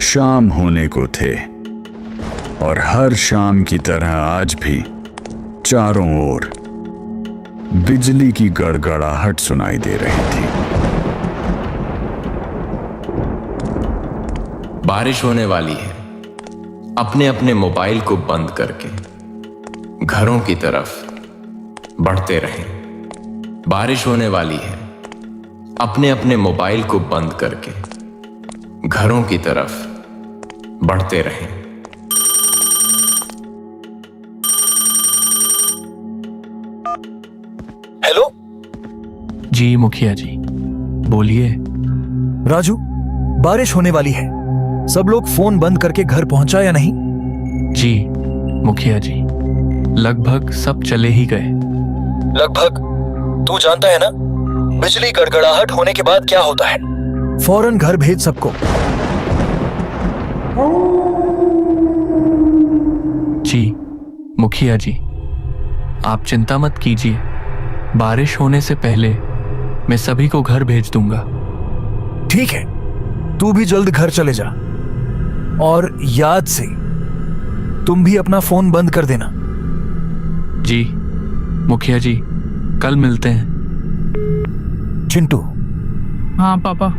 शाम होने को थे और हर शाम की तरह आज भी चारों ओर बिजली की गड़गड़ाहट सुनाई दे रही थी। बारिश होने वाली है। अपने अपने मोबाइल को बंद करके घरों की तरफ बढ़ते रहें। बारिश होने वाली है। अपने अपने मोबाइल को बंद करके घरों की तरफ बढ़ते रहें। हेलो जी मुखिया जी, बोलिए। राजू, बारिश होने वाली है। सब लोग फोन बंद करके घर पहुंचा या नहीं? जी मुखिया जी, लगभग सब चले ही गए। लगभग? तू जानता है ना बिजली गड़गड़ाहट होने के बाद क्या होता है? फौरन घर भेज सबको। जी मुखिया जी, आप चिंता मत कीजिए। बारिश होने से पहले मैं सभी को घर भेज दूंगा। ठीक है, तू भी जल्द घर चले जा और याद से तुम भी अपना फोन बंद कर देना। जी मुखिया जी, कल मिलते हैं। चिंटू। हाँ पापा।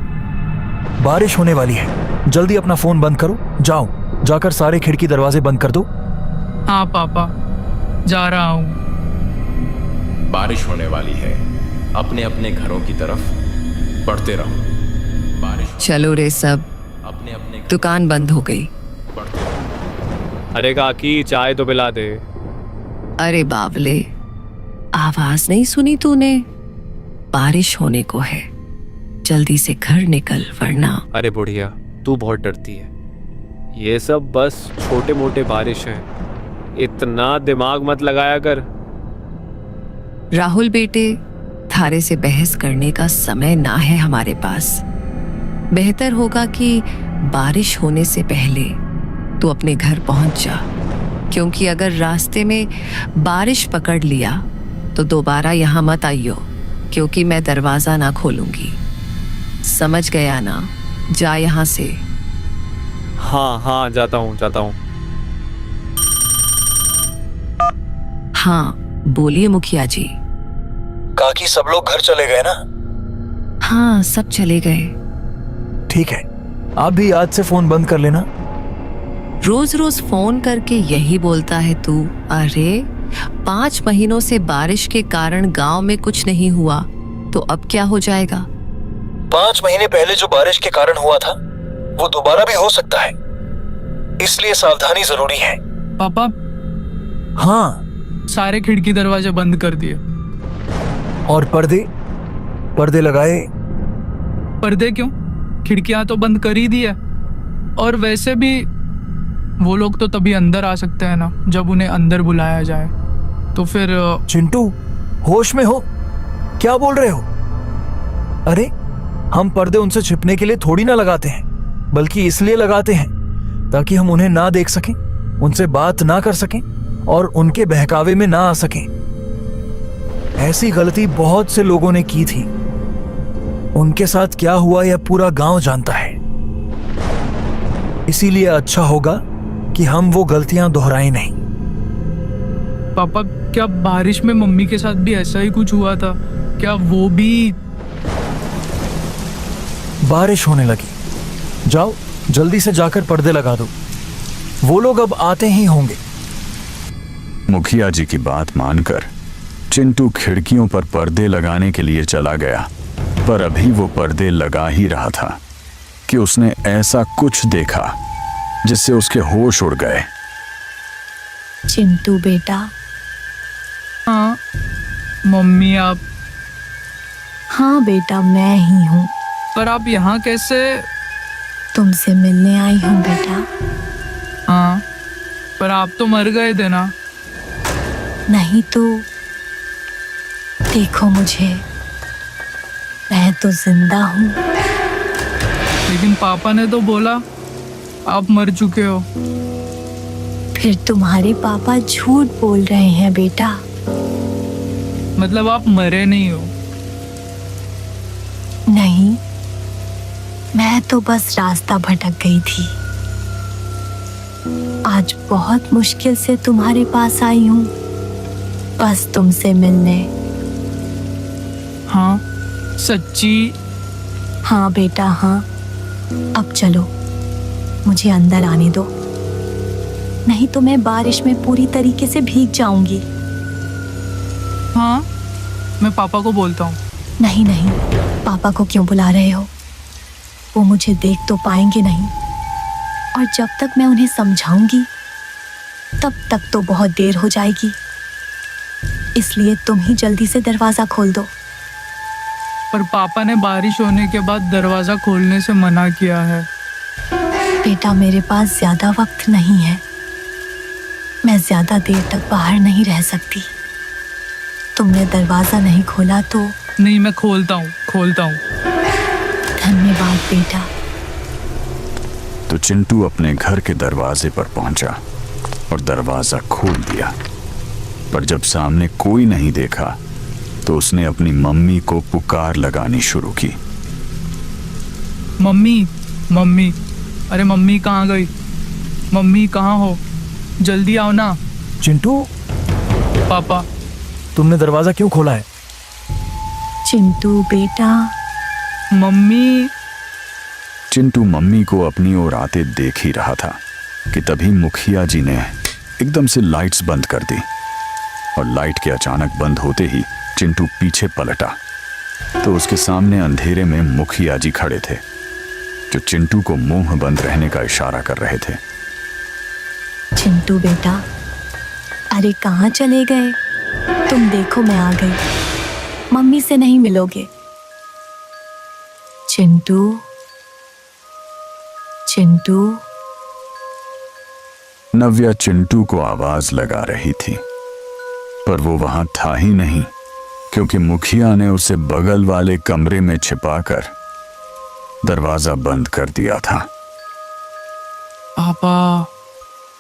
बारिश होने वाली है, जल्दी अपना फोन बंद करो। जाओ, जाकर सारे खिड़की दरवाजे बंद कर दो। हाँ पापा, जा रहा हूँ। बारिश होने वाली है। अपने अपने घरों की तरफ बढ़ते रहो। बारिश चलो रे सब, अपने अपने दुकान बंद हो गई। बढ़ते रहो। अरे काकी, चाय तो पिला दे। अरे बावले, आवाज नहीं सुनी तूने? बारिश होने को है, जल्दी से घर निकल वरना। अरे बुढ़िया, तू बहुत डरती है। ये सब बस छोटे मोटे बारिश हैं, इतना दिमाग मत लगाया कर। राहुल बेटे, थारे से बहस करने का समय ना है हमारे पास। बेहतर होगा कि बारिश होने से पहले तू अपने घर पहुंच जा, क्योंकि अगर रास्ते में बारिश पकड़ लिया तो दोबारा यहाँ मत आइयो, क्योंकि मैं दरवाजा ना खोलूंगी। समझ गया ना? जा यहाँ से। हाँ हाँ, जाता हूँ जाता हूँ। हाँ बोलिए मुखिया जी। काकी, सब लोग घर चले गए ना? हाँ, सब चले गए। ठीक है, आप भी याद से फोन बंद कर लेना। रोज रोज फोन करके यही बोलता है तू। अरे 5 महीनों से बारिश के कारण गांव में कुछ नहीं हुआ, तो अब क्या हो जाएगा? 5 महीने पहले जो बारिश के कारण हुआ था वो दोबारा भी हो सकता है, इसलिए सावधानी जरूरी है। पापा, हाँ। सारे खिड़की दरवाजे बंद कर दिए। और पर्दे लगाए? पर्दे क्यों? खिड़कियां तो बंद कर ही दी है। और वैसे भी वो लोग तो तभी अंदर आ सकते हैं ना, जब उन्हें अंदर बुलाया जाए। तो फिर चिंटू, होश में हो? क्या बोल रहे हो? अरे, हम पर्दे उनसे छिपने के लिए थोड़ी ना लगाते हैं, बल्कि इसलिए लगाते हैं ताकि हम उन्हें ना देख सकें, उनसे बात ना कर सकें और उनके बहकावे में ना आ सकें। ऐसी गलती बहुत से लोगों ने की थी। उनके साथ क्या हुआ यह पूरा गांव जानता है। इसीलिए अच्छा होगा कि हम वो गलतियां दोहराएं नहीं। पापा, क्या बारिश में मम्मी के साथ भी ऐसा ही कुछ हुआ था? क्या वो भी? बारिश होने लगी। जाओ, जल्दी से जाकर पर्दे लगा दो। वो लोग अब आते ही होंगे। मुखिया जी की बात मानकर चिंटू खिड़कियों पर पर्दे लगाने के लिए चला गया, पर अभी वो पर्दे लगा ही रहा था कि उसने ऐसा कुछ देखा जिससे उसके होश उड़ गए। चिंटू बेटा। हाँ मम्मी, आप? हाँ बेटा, मैं ही हूँ। पर आप यहाँ कैसे? तुमसे मिलने आई हूँ बेटा। हाँ, पर आप तो मर गए थे ना? नहीं तो देखो मुझे, मैं तो जिंदा हूँ। लेकिन पापा ने तो बोला आप मर चुके हो। फिर तुम्हारे पापा झूठ बोल रहे हैं बेटा। मतलब आप मरे नहीं हो? नहीं, मैं तो बस रास्ता भटक गई थी। आज बहुत मुश्किल से तुम्हारे पास आई हूँ, बस तुमसे मिलने। हाँ सच्ची? हाँ बेटा हाँ। अब चलो, मुझे अंदर आने दो, नहीं तो मैं बारिश में पूरी तरीके से भीग जाऊंगी। हाँ मैं पापा को बोलता हूँ। नहीं नहीं, पापा को क्यों बुला रहे हो? वो मुझे देख तो पाएंगे नहीं, और जब तक मैं उन्हें समझाऊंगी तब तक तो बहुत देर हो जाएगी। इसलिए तुम ही जल्दी से दरवाजा खोल दो। पर पापा ने बारिश होने के बाद दरवाजा खोलने से मना किया है। बेटा मेरे पास ज्यादा वक्त नहीं है, मैं ज्यादा देर तक बाहर नहीं रह सकती। तुमने दरवाजा नहीं खोला तो। नहीं मैं खोलता हूँ। धन्यवाद बेटा। तो चिंटू अपने घर के दरवाजे पर पहुंचा और दरवाजा खोल दिया। पर जब सामने कोई नहीं देखा तो उसने अपनी मम्मी को पुकार लगानी शुरू की। मम्मी मम्मी, अरे मम्मी कहाँ गई? मम्मी कहाँ हो? जल्दी आओ ना। चिंटू, पापा। तुमने दरवाजा क्यों खोला है? चिंटू बेटा। मम्मी। चिंटू मम्मी को अपनी ओर आते देख ही रहा था कि तभी मुखिया जी ने एकदम से लाइट्स बंद कर दी, और लाइट के अचानक बंद होते ही चिंटू पीछे पलटा तो उसके सामने अंधेरे में मुखिया जी खड़े थे, जो चिंटू को मुंह बंद रहने का इशारा कर रहे थे। चिंटू बेटा, अरे कहाँ चले गए? तुम देखो मैं आ गई। मम्मी से नहीं मिलोगे? चिंटू चिंटू। नव्या चिंटू को आवाज लगा रही थी, पर वो वहां था ही नहीं, क्योंकि मुखिया ने उसे बगल वाले कमरे में छिपाकर दरवाजा बंद कर दिया था। पापा,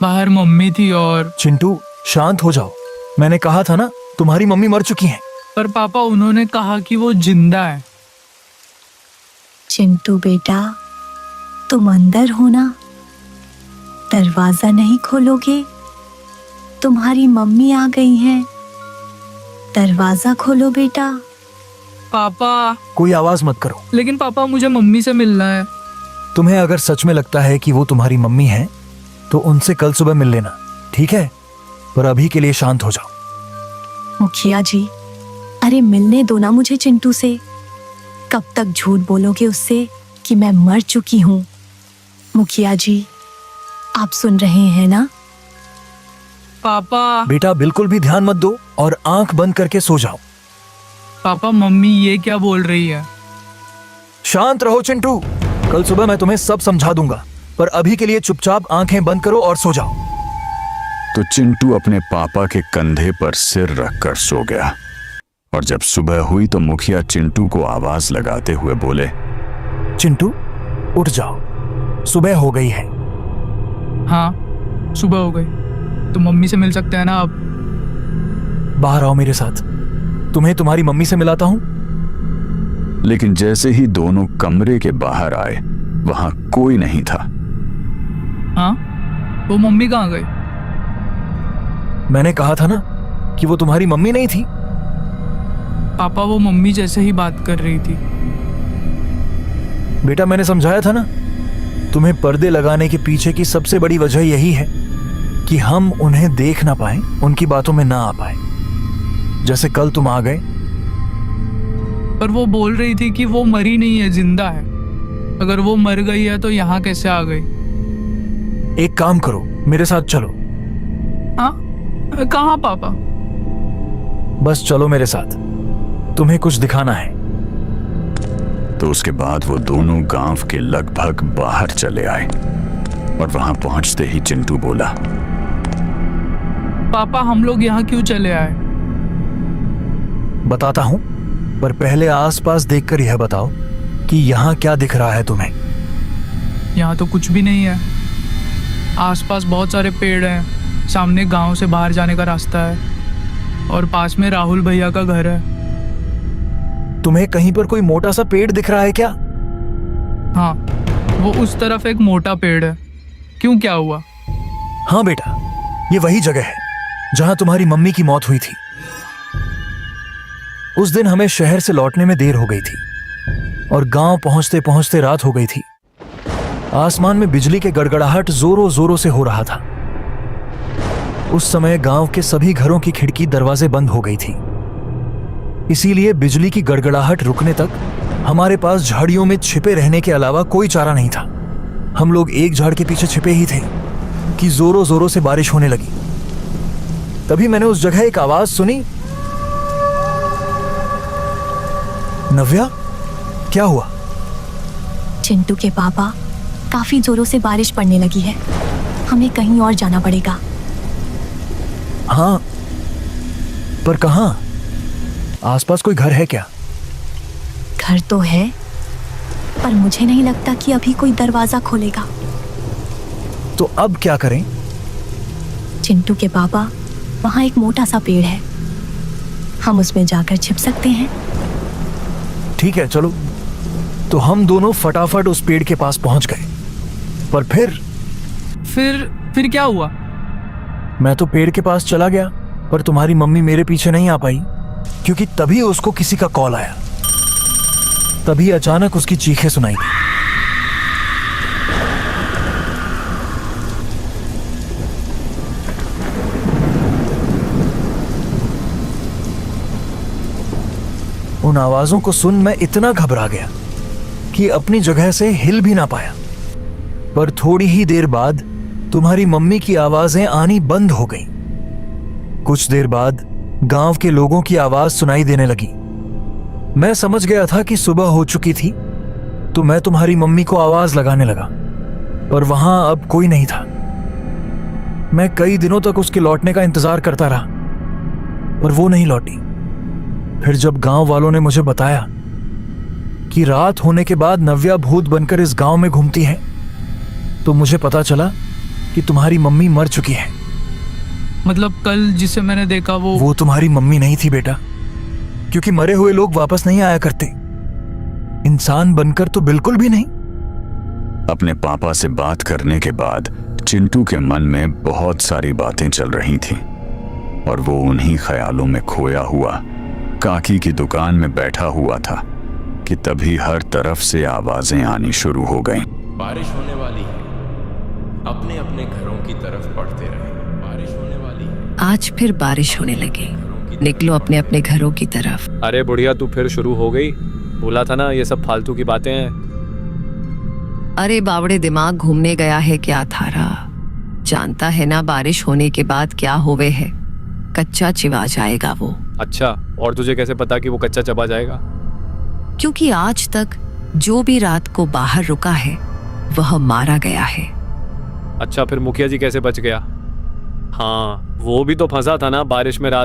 बाहर मम्मी थी और। चिंटू शांत हो जाओ, मैंने कहा था ना तुम्हारी मम्मी मर चुकी हैं। पर पापा उन्होंने कहा कि वो जिंदा है। चिंटू बेटा, तुम अंदर हो ना? दरवाजा नहीं खोलोगे? तुम्हारी मम्मी आ गई हैं, दरवाजा खोलो बेटा। पापा। कोई आवाज मत करो। लेकिन पापा मुझे मम्मी से मिलना है। तुम्हें अगर सच में लगता है कि वो तुम्हारी मम्मी है तो उनसे कल सुबह मिल लेना, ठीक है? पर अभी के लिए शांत हो जाओ। मुखिया जी, अरे मिलने दो ना मुझे चिंटू से। कब तक झूठ बोलोगे उससे कि मैं मर चुकी हूँ? मुखिया जी, आप सुन रहे हैं ना? पापा। बेटा बिल्कुल भी ध्यान मत दो और आंख बंद करके सो जाओ। पापा मम्मी ये क्या बोल रही है? शांत रहो चिंटू, कल सुबह मैं तुम्हें सब समझा दूंगा, पर अभी के लिए चुपचाप आंखें बंद करो और सो जाओ। तो चिंटू अपने पापा के कंधे पर सिर रखकर सो गया, और जब सुबह हुई तो मुखिया चिंटू को आवाज लगाते हुए बोले, चिंटू उठ जाओ, सुबह हो गई है। हाँ सुबह हो गई, तो मम्मी से मिल सकते हैं ना अब? बाहर आओ मेरे साथ, तुम्हें तुम्हारी मम्मी से मिलाता हूं। लेकिन जैसे ही दोनों कमरे के बाहर आए वहां कोई नहीं था। हाँ, वो मम्मी कहाँ गई? मैंने कहा था ना कि वो तुम्हारी मम्मी नहीं थी। पापा वो मम्मी जैसे ही बात कर रही थी। बेटा मैंने समझाया था ना, तुम्हें पर्दे लगाने के पीछे की सबसे बड़ी वजह यही है कि हम उन्हें देख ना पाए, उनकी बातों में ना आ पाए। जैसे कल तुम आ गए। पर वो बोल रही थी कि वो मरी नहीं है, जिंदा है। अगर वो मर गई है तो यहाँ कैसे आ गई? एक काम करो, मेरे साथ चलो। हाँ, कहाँ पापा? बस चलो मेरे साथ, तुम्हें कुछ दिखाना है। तो उसके बाद वो दोनों गांव के लगभग बाहर चले आए, और वहां पहुंचते ही चिंटू बोला, पापा हम लोग यहाँ क्यों चले आए? बताता हूं, पर पहले आसपास देखकर यह बताओ कि यहाँ क्या दिख रहा है तुम्हें? यहाँ तो कुछ भी नहीं है। आसपास बहुत सारे पेड़ हैं, सामने गांव से बाहर जाने का रास्ता है, और पास में राहुल भैया का घर है। तुम्हें कहीं पर कोई मोटा सा पेड़ दिख रहा है क्या? हाँ, वो उस तरफ एक मोटा पेड़ है। क्यों, क्या हुआ? हाँ बेटा, ये वही जगह है जहां तुम्हारी मम्मी की मौत हुई थी। उस दिन हमें शहर से लौटने में देर हो गई थी और गांव पहुंचते पहुंचते रात हो गई थी। आसमान में बिजली के गड़गड़ाहट जोरों जोरों से हो रहा था। उस समय गांव के सभी घरों की खिड़की दरवाजे बंद हो गई थी, इसीलिए बिजली की गड़गड़ाहट रुकने तक हमारे पास झाड़ियों में छिपे रहने के अलावा कोई चारा नहीं था। हम लोग एक झाड़ के पीछे छिपे ही थे कि जोरों जोरों से बारिश होने लगी। तभी मैंने उस जगह एक आवाज सुनी। नव्या, क्या हुआ? चिंटू के पापा, काफी जोरों से बारिश पड़ने लगी है, हमें कहीं और जाना पड़ेगा। हाँ, पर कहाँ? आसपास कोई घर है क्या? घर तो है, पर मुझे नहीं लगता कि अभी कोई दरवाजा खोलेगा। तो अब क्या करें? चिंटू के पापा, वहां एक मोटा सा पेड़ है, हम उसमें जाकर छिप सकते हैं। ठीक है, चलो। तो हम दोनों फटाफट उस पेड़ के पास पहुंच गए। पर फिर क्या हुआ? मैं तो पेड़ के पास चला गया, पर तुम्हारी मम्मी मेरे पीछे नहीं आ पाई, क्योंकि तभी उसको किसी का कॉल आया। तभी अचानक उसकी चीखें सुनाई दी। उन आवाजों को सुन मैं इतना घबरा गया कि अपनी जगह से हिल भी ना पाया। पर थोड़ी ही देर बाद तुम्हारी मम्मी की आवाजें आनी बंद हो गईं। कुछ देर बाद गांव के लोगों की आवाज सुनाई देने लगी। मैं समझ गया था कि सुबह हो चुकी थी, तो मैं तुम्हारी मम्मी को आवाज लगाने लगा, पर वहां अब कोई नहीं था। मैं कई दिनों तक उसके लौटने का इंतजार करता रहा, पर वो नहीं लौटी। फिर जब गांव वालों ने मुझे बताया कि रात होने के बाद नव्या भूत बनकर इस गांव में घूमती है, तो मुझे पता चला कि तुम्हारी मम्मी मर चुकी है। मतलब कल जिसे मैंने देखा वो तुम्हारी मम्मी नहीं थी बेटा, क्योंकि मरे हुए लोग वापस नहीं आया करते, इंसान बनकर तो बिल्कुल भी नहीं। अपने पापा से बात करने के बाद चिंटू के मन में बहुत सारी बातें चल रही थीं और वो उन्हीं ख्यालों में खोया हुआ काकी की दुकान में बैठा हुआ था कि तभी हर तरफ से आवाजें आनी शुरू हो गईं। बारिश होने वाली है, अपने अपने घरों की तरफ बढ़ते रहे। बारिश होने वाली है। आज फिर बारिश होने लगी, निकलो अपने अपने घरों की तरफ। अरे बुढ़िया, तू फिर शुरू हो गई। बोला था ना ये सब फालतू की बातें हैं। अरे बावड़े, दिमाग घूमने गया है क्या थारा? जानता है ना बारिश होने के बाद क्या होवे है, कच्चा चिवा जाएगा वो। अच्छा, और तुझे कैसे पता कि वो कच्चा चबा जाएगा? क्योंकि आज तक जो भी रात को बाहर रुका है वह मारा गया है। अच्छा, फिर मुखिया जी कैसे बच गया? हाँ, वो भी तो फंसा था ना बारिश में रात